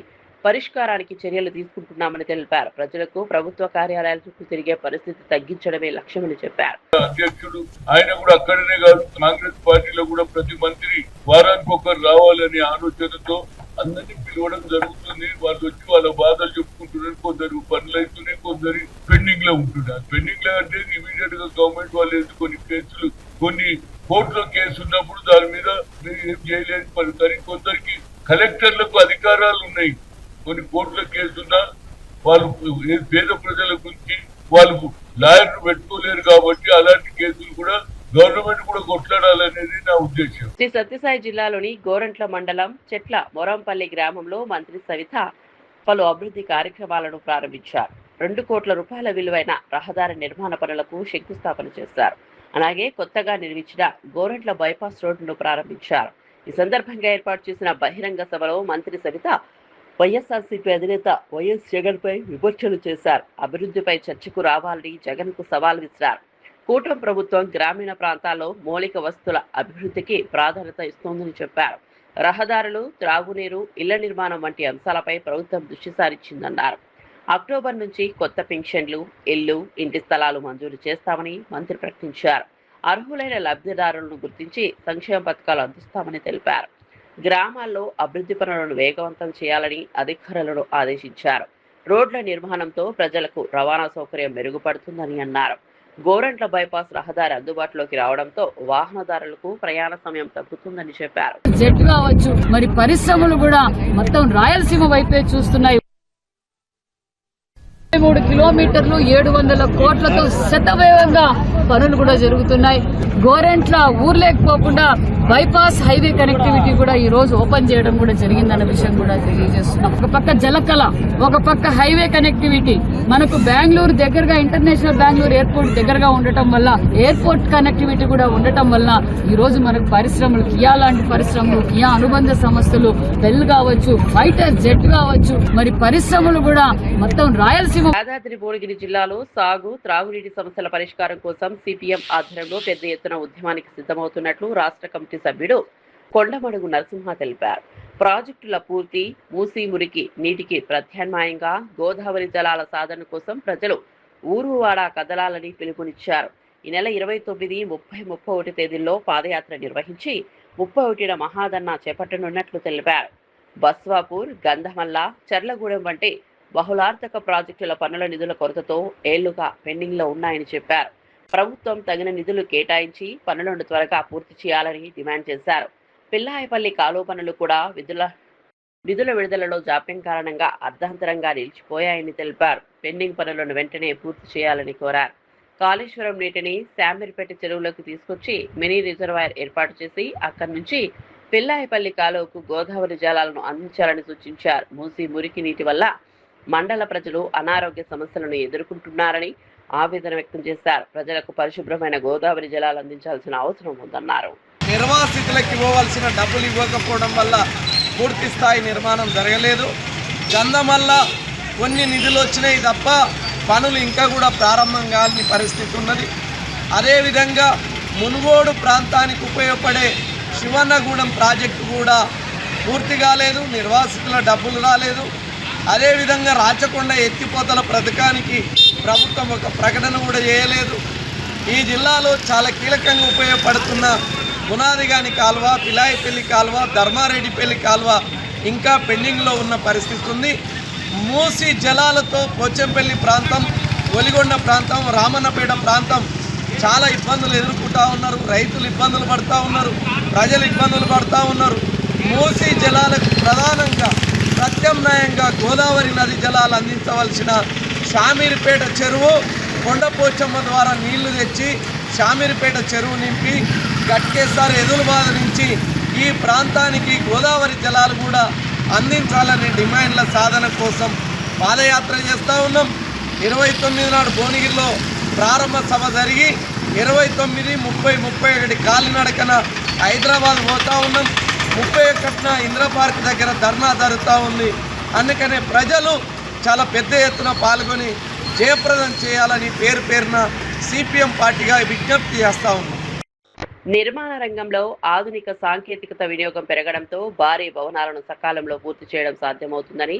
[SPEAKER 1] పరిష్కారానికి చర్యలు తీసుకుంటున్నామని తెలిపారు. ప్రజలకు ప్రభుత్వ కార్యాలయాల చుట్టూ తిరిగే పరిస్థితి తగ్గించడమే లక్ష్యమని చెప్పారు.
[SPEAKER 6] అధ్యక్షుడు ఆయన కూడా అక్కడనే కాదు, కాంగ్రెస్ పార్టీలో కూడా ప్రతి మంత్రి వారానికి ఒకరు రావాలనే ఆలోచనతో అందరినీ పిలవడం జరుగుతుంది. వాళ్ళు వచ్చి వాళ్ళ బాధలు చెప్పుకుంటున్నారు. కొందరు పనులు అవుతున్నాయి, కొందరు పెండింగ్ లో ఉంటున్నారు. పెండింగ్ లో అంటే ఇమీడియట్ గా గవర్నమెంట్ వాళ్ళు కొన్ని కేసులు, కొన్ని కోర్టులో కేసు ఉన్నప్పుడు దాని మీద ఏం చేయలేని పని. కొందరికి కలెక్టర్లకు అధికారాలు ఉన్నాయి, కొన్ని కోర్టులో కేసున్నా వాళ్ళు పేద ప్రజల గురించి వాళ్ళు లాయర్లు పెట్టుకోలేరు. కాబట్టి అలాంటి కేసులు కూడా గవర్నమెంట్ కూడా కొట్లాడాలనేది నా ఉద్దేశం.
[SPEAKER 1] శ్రీ సత్యసాయి జిల్లాలోని గోరంట్ల మండలం చెట్ల మొరంపల్లి గ్రామంలో మంత్రి సవిత పలు అభివృద్ధి కార్యక్రమాలను ప్రారంభించారు. 2 కోట్ల రూపాయల విలువైన రహదారి నిర్మాణ పనులకు శంకుస్థాపన చేశారు. అలాగే కొత్తగా నిర్మించిన గోరంట్ల బైపాస్ రోడ్డును ప్రారంభించారు. ఈ సందర్భంగా ఏర్పాటు చేసిన బహిరంగ సభలో మంత్రి సవిత వైఎస్ఆర్సీపీ అధినేత వైఎస్ జగన్ పై విమర్శలు చేశారు. అభివృద్ధిపై చర్చకు రావాలని జగన్ కు సవాల్ విసిరారు. కూటమి ప్రభుత్వం గ్రామీణ ప్రాంతాల్లో మౌలిక వస్తువుల అభివృద్ధికి ప్రాధాన్యత ఇస్తోందని చెప్పారు. రహదారులు, త్రాగునీరు, ఇళ్ల నిర్మాణం వంటి అంశాలపై ప్రభుత్వం దృష్టి సారించిందన్నారు. అక్టోబర్ నుంచి కొత్త పెన్షన్లు, ఇళ్లు, ఇంటి స్థలాలు మంజూరు చేస్తామని మంత్రి ప్రకటించారు. అర్హులైన లబ్ధిదారులను గుర్తించి సంక్షేమ పథకాలు అందిస్తామని తెలిపారు. గ్రామాల్లో అభివృద్ధి పనులను వేగవంతం చేయాలని అధికారులను ఆదేశించారు. రోడ్ల నిర్మాణంతో ప్రజలకు రవాణా సౌకర్యం మెరుగుపడుతుందని అన్నారు. గోరంట్ల బైపాస్ రహదారి అందుబాటులోకి రావడంతో వాహనదారులకు ప్రయాణ సమయం తగ్గుతుందని చెప్పారు.
[SPEAKER 7] జెట్ కావచ్చు, మరి పరిశ్రమలు కూడా మొత్తం రాయలసీమ వైపే చూస్తున్నాయి. 3 కిలోమీటర్లు 700 కోట్లతో శతవేగంగా పనులు కూడా జరుగుతున్నాయి. గోరెంట్ల ఊర్లేకపోకుండా బైపాస్ హైవే కనెక్టివిటీ కూడా ఈ రోజు ఓపెన్ చేయడం కూడా జరిగిందన్న విషయం కూడా తెలియజేస్తున్నాం. ఒక పక్క జలకళ, ఒక పక్క హైవే కనెక్టివిటీ, మనకు బెంగళూరు దగ్గరగా, ఇంటర్నేషనల్ బెంగళూరు ఎయిర్పోర్ట్ దగ్గరగా ఉండటం వల్ల, ఎయిర్పోర్ట్ కనెక్టివిటీ కూడా ఉండటం వల్ల ఈ రోజు మనకు పరిశ్రమలు, కియా లాంటి పరిశ్రమలు, కియా అనుబంధ సంస్థలు, బెల్ కావచ్చు, ఫైటర్ జెట్ కావచ్చు, మరి పరిశ్రమలు కూడా మొత్తం రాయలసీమ.
[SPEAKER 1] యాదాద్రి భువనగిరి జిల్లాలో సాగు, త్రాగునీటి సమస్యల పరిష్కారం కోసం సిపిఎం ఆధ్వర్యంలో పెద్ద ఎత్తున ఉద్యమానికి సిద్ధమవుతున్నట్లు రాష్ట్ర కమిటీ సభ్యుడు కొండమడుగు నరసింహ తెలిపారు. ప్రాజెక్టుల పూర్తి, మూసీ మురికి నీటికి ప్రత్యామ్నాయంగా గోదావరి జలాల సాధన కోసం ప్రజలు ఊరువాడ కదలాలని పిలుపునిచ్చారు. ఈ నెల 29, 30, 31 తేదీల్లో పాదయాత్ర నిర్వహించి 31న మహాధర్నా చేపట్టనున్నట్లు తెలిపారు. బస్వాపూర్, గంధమల్ల, చర్లగూడెం వంటి బహుళార్థక ప్రాజెక్టుల పనుల నిధుల కొరతతో ఏళ్లుగా పెండింగ్ లో ఉన్నాయని చెప్పారు. ప్రభుత్వం తగిన నిధులు కేటాయించి పనులను త్వరగా పూర్తి చేయాలని డిమాండ్ చేశారు. పిల్లాయపల్లి కాలువ పనులు కూడా నిధుల విడుదలలో జాప్యం కారణంగా అర్ధాంతరంగా నిలిచిపోయాయని తెలిపారు. పెండింగ్ పనులను వెంటనే పూర్తి చేయాలని కోరారు. కాళేశ్వరం నీటిని శామీర్పేట చెరువులోకి తీసుకొచ్చి మినీ రిజర్వాయర్ ఏర్పాటు చేసి అక్కడి నుంచి పిల్లాయపల్లి కాలువకు గోదావరి జలాలను అందించాలని సూచించారు. మూసీ మురికి నీటి వల్ల మండల ప్రజలు అనారోగ్య సమస్యలను ఎదుర్కొంటున్నారని ఆవేదన వ్యక్తం చేశారు. ప్రజలకు పరిశుభ్రమైన గోదావరి జలాలు అందించాల్సిన అవసరం ఉందన్నారు.
[SPEAKER 8] నిర్వాసితులకు ఇవ్వవలసిన డబ్బులు ఇవ్వకపోవడం వల్ల పూర్తి స్థాయి నిర్మాణం జరగలేదు. గంధమల్ల కొన్ని నిధులు వచ్చినాయి తప్ప పనులు ఇంకా కూడా ప్రారంభం కాని పరిస్థితి ఉన్నది. అదేవిధంగా మునుగోడు ప్రాంతానికి ఉపయోగపడే శివన్నగూడెం ప్రాజెక్టు కూడా పూర్తి కాలేదు, నిర్వాసితుల డబ్బులు రాలేదు. అదేవిధంగా రాచకొండ ఎత్తిపోతల పథకానికి ప్రభుత్వం ఒక ప్రకటన కూడా చేయలేదు. ఈ జిల్లాలో చాలా కీలకంగా ఉపయోగపడుతున్న పునాదిగాని కాలువ, పిలాయిపల్లి కాలువ, ధర్మారెడ్డిపల్లి కాలువ ఇంకా పెండింగ్లో ఉన్న పరిస్థితి ఉంది. మూసి జలాలతో పోచంపల్లి ప్రాంతం, ఒలిగొండ ప్రాంతం, రామన్నపేట ప్రాంతం చాలా ఇబ్బందులు ఎదుర్కొంటూ ఉన్నారు. రైతులు ఇబ్బందులు పడుతూ ఉన్నారు, ప్రజలు ఇబ్బందులు పడుతూ ఉన్నారు. మూసి జలాలకు ప్రధానంగా ప్రత్యామ్నాయంగా గోదావరి నది జలాలు అందించవలసిన షామీర్పేట చెరువు కొండపోచమ్మ ద్వారా నీళ్లు తెచ్చి షామీర్పేట చెరువు నింపి గట్కేసారి ఎదురుబాద నుంచి ఈ ప్రాంతానికి గోదావరి జలాలు కూడా అందించాలనే డిమాండ్ల సాధన కోసం పాదయాత్ర చేస్తూ ఉన్నాం. 29 నాడు భువనగిరిలో ప్రారంభ సభ జరిగి 29, 30, 31 కాలినడకన హైదరాబాద్ పోతూ ఉన్నాం. 31న ఇందిరా పార్క్ దగ్గర ధర్నా జరుగుతూ ఉంది. అందుకనే ప్రజలు చాలా పెద్ద ఎత్తున పాల్గొని జయప్రదం చేయాలని పేరున సిపిఎం పార్టీగా విజ్ఞప్తి చేస్తూ ఉన్నాం.
[SPEAKER 1] నిర్మాణ రంగంలో ఆధునిక సాంకేతికత వినియోగం పెరగడంతో భారీ భవనాలను సకాలంలో పూర్తి చేయడం సాధ్యమవుతుందని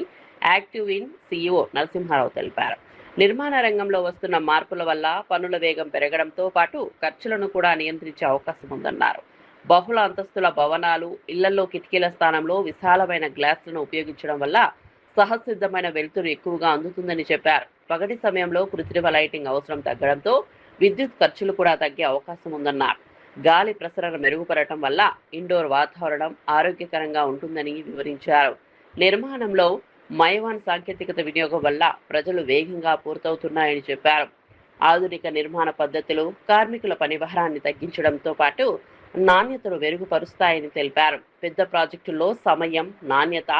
[SPEAKER 1] యాక్టివ్ ఇన్ సీఈఓ నరసింహారావు తెలిపారు. నిర్మాణ రంగంలో వస్తున్న మార్పుల వల్ల పనుల వేగం పెరగడంతో పాటు ఖర్చులను కూడా నియంత్రించే అవకాశం ఉందన్నారు. బహుళ అంతస్తుల భవనాలు, ఇళ్లలో కిటికీల స్థానంలో విశాలమైన గ్లాసులను ఉపయోగించడం వల్ల సహసిద్ధమైన వెలుతురు ఎక్కువగా అందుతుందని చెప్పారు. పగటి సమయంలో కృత్రిమ లైటింగ్ అవసరం తగ్గడంతో విద్యుత్ ఖర్చులు కూడా తగ్గే అవకాశం ఉందన్నారు. గాలి ప్రసరణ మెరుగుపడటం వల్ల ఇండోర్ వాతావరణం ఆరోగ్యకరంగా ఉంటుందని వివరించారు. నిర్మాణంలో మైవాన్ సాంకేతికత వినియోగం వల్ల ప్రజలు వేగంగా పూర్తవుతున్నాయని చెప్పారు. ఆధునిక నిర్మాణ పద్ధతులు కార్మికుల పనిభారాన్ని తగ్గించడంతో పాటు నాణ్యతను మెరుగుపరుస్తాయని తెలిపారు. పెద్ద ప్రాజెక్టుల్లో సమయం, నాణ్యత,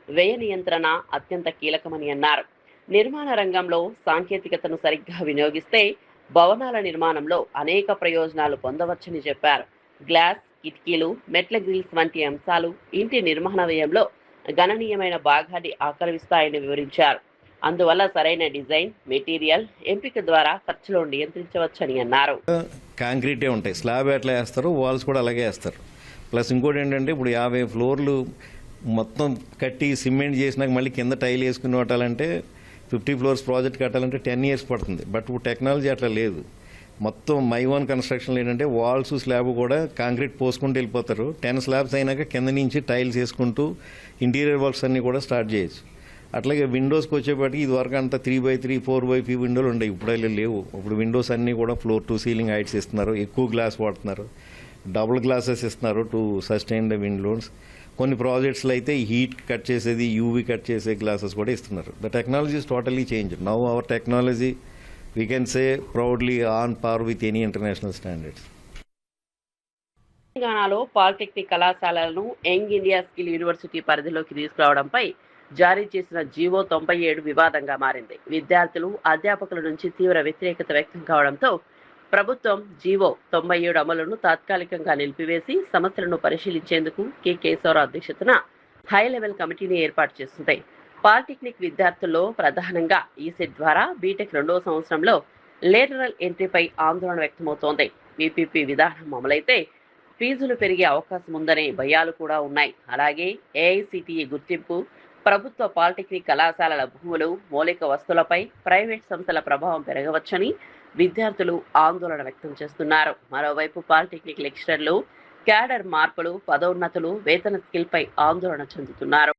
[SPEAKER 1] వ్యయ నియంత్రణ అత్యంత కీలకమని అన్నారు. నిర్మాణ రంగంలో సాంకేతికతను సరిగ్గా వినియోగిస్తే భవనాల నిర్మాణంలో అనేక ప్రయోజనాలు పొందవచ్చని చెప్పారు. గ్లాస్, కిటికీలు, మెట్ల గ్రిల్స్ వంటి అంశాలు ఇంటి నిర్మాణ వ్యయంలో గణనీయమైన భాగాన్ని ఆక్రమిస్తాయని వివరించారు. అందువల్ల సరైన డిజైన్, మెటీరియల్ ఎంపిక ద్వారా ఖర్చులను నియంత్రించవచ్చని అన్నారు.
[SPEAKER 9] కాంక్రీటే ఉంటాయి, స్లాబ్ ఎట్లా వేస్తారు, వాల్స్ కూడా అలాగే వేస్తారు. ప్లస్ ఇంకోటి ఏంటంటే ఇప్పుడు 50 ఫ్లోర్లు మొత్తం కట్టి సిమెంట్ చేసినాక మళ్ళీ కింద టైల్ వేసుకుని కట్టాలంటే 50 ఫ్లోర్స్ ప్రాజెక్ట్ కట్టాలంటే 10 years పడుతుంది. బట్ ఇప్పుడు టెక్నాలజీ అట్లా లేదు. మొత్తం మైవాన్ కన్స్ట్రక్షన్లో ఏంటంటే వాల్స్, స్లాబ్ కూడా కాంక్రీట్ పోసుకుంటూ వెళ్ళిపోతారు. 10 స్లాబ్స్ అయినాక కింద నుంచి టైల్స్ వేసుకుంటూ ఇంటీరియర్ వర్క్స్ అన్నీ కూడా స్టార్ట్ చేయొచ్చు. అట్లాగే విండోస్కి వచ్చేప్పటికి ఇది వరకు అంతా 3x3, 4x3 విండోలు ఉండేవి, ఇప్పుడు అలా లేవు. ఇప్పుడు విండోస్ అన్నీ కూడా ఫ్లోర్ టు సీలింగ్ హైట్స్ ఇస్తున్నారు, ఎక్కువ గ్లాస్ వాడుతున్నారు, డబుల్ గ్లాసెస్ ఇస్తున్నారు టు సస్టైన్ ద విండోస్. కొన్ని ప్రాజెక్ట్స్లో అయితే హీట్ కట్ చేసేది, యూవీ కట్ చేసే గ్లాసెస్ కూడా ఇస్తున్నారు. The technology is totally change. Now our technology we can say proudly on par with any international standards.
[SPEAKER 1] తెలంగాణలో పాలిటెక్నిక్ కళాశాలలను యంగ్ ఇండియా స్కిల్ యూనివర్సిటీ పరిధిలోకి తీసుకురావడంపై జారీ చేసిన జీవో 97 వివాదంగా మారింది. విద్యార్థులు, అధ్యాపకుల నుంచి తీవ్ర వ్యతిరేకత వ్యక్తం కావడంతో ప్రభుత్వం జీవో 97 అమలును తాత్కాలికంగా నిలిపివేసి సమస్యలను పరిశీలించేందుకు కె కేశవరావు అధ్యక్షతన హై లెవెల్ కమిటీని ఏర్పాటు చేస్తుంది. పాలిటెక్నిక్ విద్యార్థుల్లో ప్రధానంగా ఈసెట్ ద్వారా బీటెక్ 2వ సంవత్సరంలో లేటరల్ ఎంట్రీపై ఆందోళన వ్యక్తమవుతోంది. పీపీపీ విధానం అమలైతే ఫీజులు పెరిగే అవకాశం ఉందనే భయాలు కూడా ఉన్నాయి. అలాగే ఏఐసిటిఈ గుర్తింపు, ప్రభుత్వ పాలిటెక్నిక్ కళాశాలల భూములు, మౌలిక వస్తువులపై ప్రైవేట్ సంస్థల ప్రభావం పెరగవచ్చని విద్యార్థులు ఆందోళన వ్యక్తం చేస్తున్నారు. మరోవైపు పాలిటెక్నిక్ లెక్చరర్లు క్యాడర్ మార్పులు, పదోన్నతులు, వేతన స్కిల్పై ఆందోళన చెందుతున్నారు.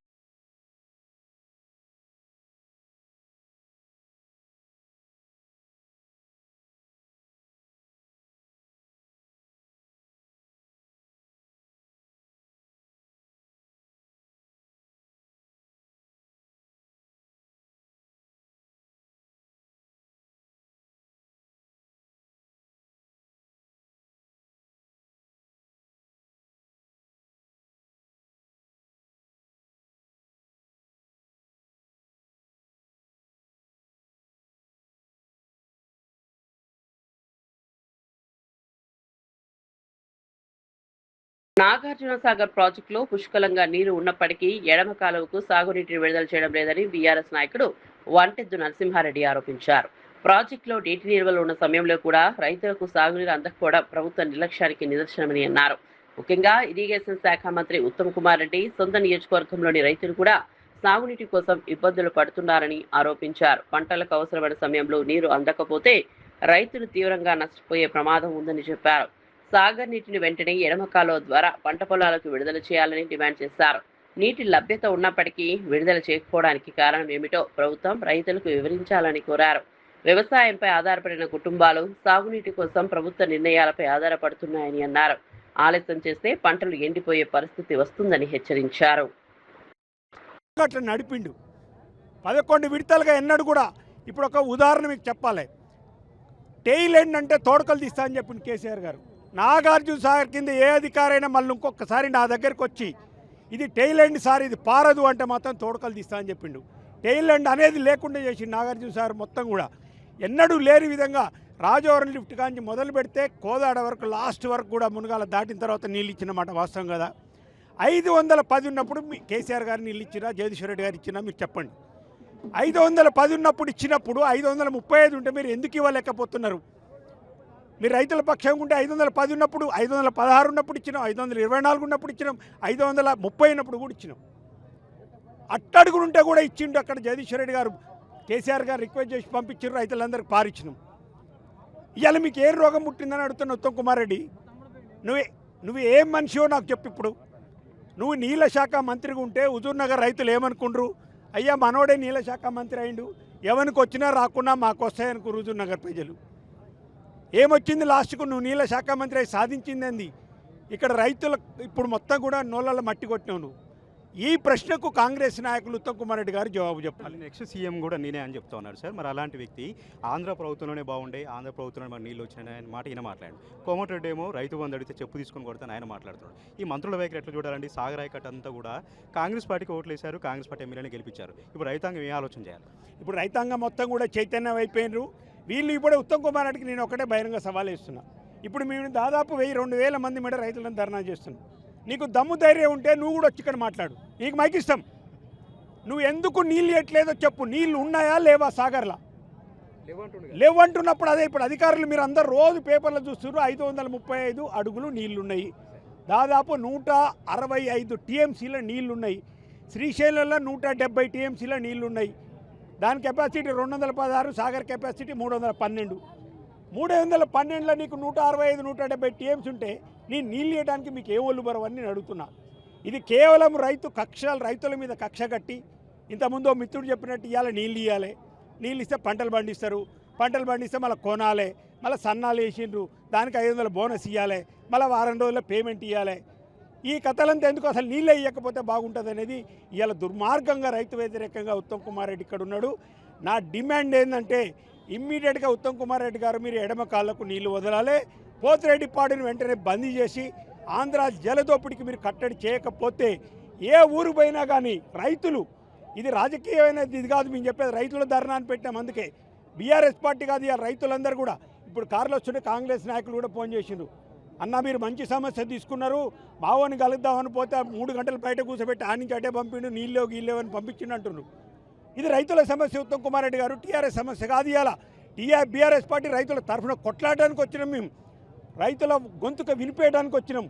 [SPEAKER 1] నాగార్జున సాగర్ ప్రాజెక్టులో పుష్కలంగా నీరు ఉన్నప్పటికీ ఎడమ కాలువకు సాగునీటిని విడుదల చేయడం లేదని బీఆర్ఎస్ నాయకుడు వంటెద్దు నరసింహారెడ్డి ఆరోపించారు. ప్రాజెక్టులో నీటి నిల్వలు ఉన్న సమయంలో కూడా రైతులకు సాగునీరు అందకపోవడం ప్రభుత్వ నిర్లక్ష్యానికి నిదర్శనమని అన్నారు. ముఖ్యంగా ఇరిగేషన్ శాఖ మంత్రి ఉత్తమ్ కుమార్ రెడ్డి సొంత నియోజకవర్గంలోని రైతులు కూడా సాగునీటి కోసం ఇబ్బందులు పడుతున్నారని ఆరోపించారు. పంటలకు అవసరమైన సమయంలో నీరు అందకపోతే రైతులు తీవ్రంగా నష్టపోయే ప్రమాదం ఉందని చెప్పారు. సాగర్ నీటిని వెంటనే ఎడమ కాలువ ద్వారా పంట పొలాలకు విడుదల చేయాలని డిమాండ్ చేశారు. నీటి లభ్యత ఉన్నప్పటికీ విడుదల చేయకపోవడానికి కారణం ఏమిటో ప్రభుత్వం రైతులకు వివరించాలని కోరారు. వ్యవసాయంపై ఆధారపడిన కుటుంబాలు సాగునీటి కోసం ప్రభుత్వ నిర్ణయాలపై ఆధారపడుతున్నాయని అన్నారు. ఆలస్యం చేస్తే పంటలు ఎండిపోయే పరిస్థితి వస్తుందని హెచ్చరించారు.
[SPEAKER 10] అట్లా నడిపిండు 11 విడతలుగా ఎన్నడూ కూడా. ఇప్పుడు ఒక ఉదాహరణ మీకు చెప్పాలి. టెయిల్ ఎండ్ అంటే తోడకలు తీస్తా అని చెప్పింది కేసీఆర్ గారు. నాగార్జున సాగర్ కింద ఏ అధికారైనా మళ్ళీ ఇంకొకసారి నా దగ్గరికి వచ్చి ఇది టెయిల్ ఎండ్ సార్, ఇది పారదు అంటే మాత్రం తోడకలు తీస్తా అని చెప్పిండు. టెయిల్ ఎండ్ అనేది లేకుండా చేసి నాగార్జున సాగర్ మొత్తం కూడా ఎన్నడూ లేని విధంగా రాజవరం లిఫ్ట్ కాంచి మొదలు పెడితే కోదాడ వరకు లాస్ట్ వరకు కూడా మునగాల దాటిన తర్వాత నీళ్ళు ఇచ్చినమాట వాస్తవం కదా. 510 ఉన్నప్పుడు కేసీఆర్ గారు నీళ్ళు ఇచ్చినా, జగదీశ్వర్ రెడ్డి గారు ఇచ్చినా మీరు చెప్పండి. 510 ఉన్నప్పుడు ఇచ్చినప్పుడు 535 ఉంటే మీరు ఎందుకు ఇవ్వలేకపోతున్నారు? మీరు రైతుల పక్షంగా ఉంటే 510 ఉన్నప్పుడు, 516 ఉన్నప్పుడు ఇచ్చినాం, 524 ఉన్నప్పుడు ఇచ్చినాం, 530 ఉన్నప్పుడు కూడా ఇచ్చినాం. అట్టడుగుంటే కూడా ఇచ్చిండు. అక్కడ జగదీశ్వర్ రెడ్డి గారు కేసీఆర్ గారు రిక్వెస్ట్ చేసి పంపించారు, రైతులందరికీ పారిచ్చినాం. ఇవాళ మీకు ఏ రోగం పుట్టిందని అడుగుతున్న ఉత్తమ్ కుమార్ రెడ్డి, నువ్వు ఏం మనిషివో నాకు చెప్పు. ఇప్పుడు నువ్వు నీళ్ళ శాఖ మంత్రిగా ఉంటే హుజూర్ నగర్ రైతులు ఏమనుకుండ్రు? అయ్యా మనోడే నీళ్ళ శాఖ మంత్రి అయిండు, ఎవరికి వచ్చినా రాకున్నా మాకు వస్తాయనుకో హుజూర్ నగర్ ప్రజలు. ఏమొచ్చింది లాస్ట్కు? నువ్వు నీళ్ళ శాఖ మంత్రి అయి సాధించింది ఏంది? ఇక్కడ రైతులకు ఇప్పుడు మొత్తం కూడా నోళ్ళ మట్టి కొట్టినావు నువ్వు. ఈ ప్రశ్నకు కాంగ్రెస్ నాయకులు ఉత్తమ్ కుమార్ రెడ్డి గారు జవాబు చెప్పాలి.
[SPEAKER 11] నెక్స్ట్ సీఎం కూడా నేనే అని చెప్తా ఉన్నారు సార్. మరి అలాంటి వ్యక్తి ఆంధ్ర ప్రభుత్వంలోనే బాగుండే, ఆంధ్ర ప్రభుత్వంలో మరి నీళ్ళు వచ్చినాయి ఆయన మాట ఈయన మాట్లాడు. కోమటిరెడ్డి ఏమో రైతు బంధు అడిగితే చెప్పు తీసుకొని కొడతాను ఆయన మాట్లాడుతున్నాడు. ఈ మంత్రుల వైఖరి ఎట్లా చూడాలండి? సాగర్ ఆయకట్టు అంతా కూడా కాంగ్రెస్ పార్టీకి ఓట్లు వేశారు, కాంగ్రెస్ పార్టీ ఎమ్మెల్యేని గెలిపించారు. ఇప్పుడు రైతాంగం ఏ ఆలోచన చేయాలి?
[SPEAKER 10] ఇప్పుడు రైతాంగం మొత్తం కూడా చైతన్యం అయిపోయినారు. వీళ్ళు ఇప్పుడే ఉత్తమ్ కుమార్ రెడ్డికి నేను ఒకటే బహిరంగ సవాల్ ఇస్తున్నా. ఇప్పుడు మేము దాదాపు 1000-2000 మంది మీద రైతులను ధర్నా చేస్తున్నాం. నీకు దమ్ము ధైర్యం ఉంటే నువ్వు కూడా వచ్చి ఇక్కడ మాట్లాడు, నీకు మైక్ ఇస్తాం. నువ్వు ఎందుకు నీళ్ళు ఇవ్వట్లేదో చెప్పు. నీళ్ళు ఉన్నాయా లేవా సాగర్లా? లేవంటున్నప్పుడు అదే ఇప్పుడు అధికారులు మీరు అందరు రోజు పేపర్లో చూస్తున్నారు 535 అడుగులు నీళ్లున్నాయి. దాదాపు 165 టీఎంసీల నీళ్లున్నాయి. శ్రీశైలంలో 170 టీఎంసీల నీళ్లున్నాయి. దాని కెపాసిటీ 216, సాగర్ కెపాసిటీ 312. 312లో నీకు 165-170 టీఎంసీ ఉంటే నీ నీళ్ళు ఇవ్వడానికి మీకు ఏ ఒళ్ళు బరవని నేను అడుగుతున్నా. ఇది కేవలం రైతుల మీద కక్ష కట్టి ఇంతకుముందు మిత్రుడు చెప్పినట్టు ఇవ్వాలి, నీళ్ళు ఇవ్వాలి, నీళ్ళు ఇస్తే పంటలు పండిస్తారు, పంటలు పండిస్తే మళ్ళీ కొనాలి, మళ్ళీ సన్నాలు వేసిండ్రు, దానికి 500 బోనస్ ఇవ్వాలి, మళ్ళీ వారం రోజుల్లో పేమెంట్ ఇవ్వాలి. ఈ కథలంతా ఎందుకు? అసలు నీళ్ళే ఇవ్వకపోతే బాగుంటుంది అనేది ఇవాళ దుర్మార్గంగా రైతు వ్యతిరేకంగా ఉత్తమ్ కుమార్ రెడ్డి ఇక్కడ ఉన్నాడు. నా డిమాండ్ ఏంటంటే ఇమ్మీడియట్గా ఉత్తమ్ కుమార్ రెడ్డి గారు మీరు ఎడమ కాళ్ళకు నీళ్లు వదలాలి. పోతిరెడ్డిపాడుని వెంటనే బందీ చేసి ఆంధ్ర జలదోపిడికి మీరు కట్టడి చేయకపోతే ఏ ఊరు పోయినా కానీ రైతులు, ఇది రాజకీయమైనది ఇది కాదు, మేము చెప్పేది రైతుల ధర్నాన్ని పెట్టాం. అందుకే బీఆర్ఎస్ పార్టీ కాదు, ఇవాళ రైతులందరూ కూడా ఇప్పుడు కార్లు వస్తుంటే కాంగ్రెస్ నాయకులు కూడా ఫోన్ చేసిండ్రు, అన్న మీరు మంచి సమస్య తీసుకున్నారు, మావోని కలుద్దామని పోతే 3 గంటలు బయట కూర్చోబెట్టి ఆ నుంచి అటే పంపిండు, నీళ్ళో గీళ్ళేవని పంపించిండు అంటున్నారు. ఇది రైతుల సమస్య. ఉత్తమ్ కుమార్ రెడ్డి గారు టీఆర్ఎస్ సమస్య కాదు. ఇవాళ బీఆర్ఎస్ పార్టీ రైతుల తరఫున కొట్లాడడానికి వచ్చినాం, మేము రైతుల గొంతుక వినిపేయడానికి వచ్చినాం.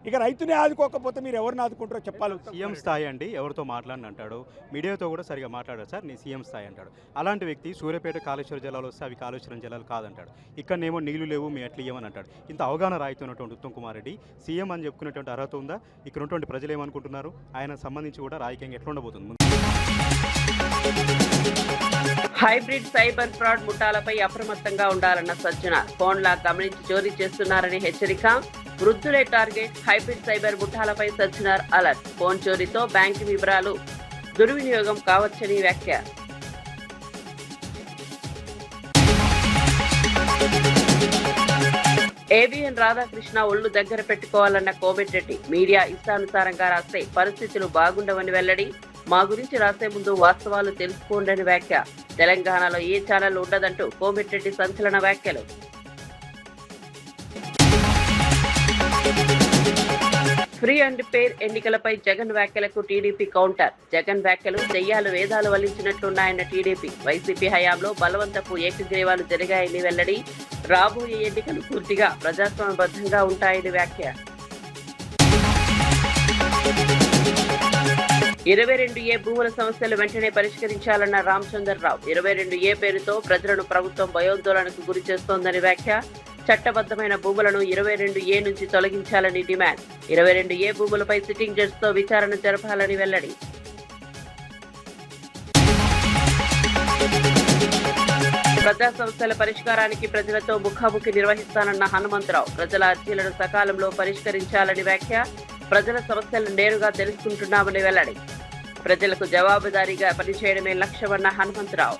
[SPEAKER 10] ఇక రైతునే ఆదుకోకపోతే మీరు ఎవరిని ఆదుకుంటారో చెప్పాలి.
[SPEAKER 11] సీఎం స్థాయి అండి, ఎవరితో మాట్లాడిన అంటాడు, మీడియాతో కూడా సరిగా మాట్లాడారు సార్, నీ సీఎం స్థాయి అంటాడు. అలాంటి వ్యక్తి సూర్యాపేట కాళేశ్వర జలాలు వస్తే అవి కాళేశ్వరం జలాలు కాదంటాడు, ఇక్కడనేమో నీళ్లు లేవు మీ ఎట్లా ఇవ్వమని అంటాడు. ఇంత అవగాహన రాయితున్నటువంటి ఉత్తమ్ కుమార్ రెడ్డి సీఎం అని చెప్పుకునేటువంటి అర్హత ఉందా? ఇక్కడ ఉన్నటువంటి ప్రజలు ఏమనుకుంటున్నారు? ఆయన సంబంధించి కూడా రాజకీయంగా ఎట్లా ఉండబోతుంది?
[SPEAKER 1] హైబ్రిడ్ సైబర్ ఫ్రాడ్ ముఠాలపై అప్రమత్తంగా ఉండాలన్న సజ్జనార్. ఫోన్లా గమనించి చోరీ చేస్తున్నారని హెచ్చరిక. వృద్ధులే టార్గెట్. హైబ్రిడ్ సైబర్ ముఠాలపై సజ్జనార్ అలర్ట్. ఫోన్ చోరీతో బ్యాంకు వివరాలు దుర్వినియోగం కావచ్చని వ్యాఖ్య. ఏబిఎన్ రాధాకృష్ణ ఒళ్ళు దగ్గర పెట్టుకోవాలన్న కోమటిరెడ్డి. మీడియా ఇష్టానుసారంగా రాస్తే పరిస్థితులు బాగుండవని వెల్లడి. మా గురించి రాసే ముందు వాస్తవాలు తెలుసుకోండని వ్యాఖ్య. తెలంగాణలో ఏ ఛానల్ ఉండదంటూ కోమటిరెడ్డి సంచలన వ్యాఖ్యలు. ఫ్రీ అండ్ ఫెయిర్ ఎన్నికలపై జగన్ వ్యాఖ్యలకు టీడీపీ కౌంటర్. జగన్ వ్యాఖ్యలు దెయ్యాలు వేదాలు వల్లించినట్లున్నాయన్న టీడీపీ. వైసీపీ హయాంలో బలవంతపు ఏకగ్రీవాలు జరిగాయని వెల్లడి. రాబోయే ఎన్నికలు పూర్తిగా ప్రజాస్వామ్యబద్ధంగా ఉంటాయని వ్యాఖ్య. 22A భూముల సమస్యలు వెంటనే పరిష్కరించాలన్న రామచంద్రరావు. 22A పేరుతో ప్రజలను ప్రభుత్వం భయోందోళనకు గురి చేస్తోందని వ్యాఖ్య. చట్టబద్ధమైన భూములను 22A నుంచి తొలగించాలని డిమాండ్. 22A భూములపై సిట్టింగ్ జడ్జితో విచారణ జరపాలని వెల్లడి. ప్రజా సమస్యల పరిష్కారానికి ప్రజలతో ముఖాముఖి నిర్వహిస్తానన్న హనుమంతరావు. ప్రజల అర్జీలను సకాలంలో పరిష్కరించాలని వ్యాఖ్య. ప్రజల సమస్యలను నేరుగా తెలుసుకుంటున్నామని వెల్లడి. ప్రజలకు జవాబుదారీగా పనిచేయడమే లక్ష్యమన్న హనుమంతరావు.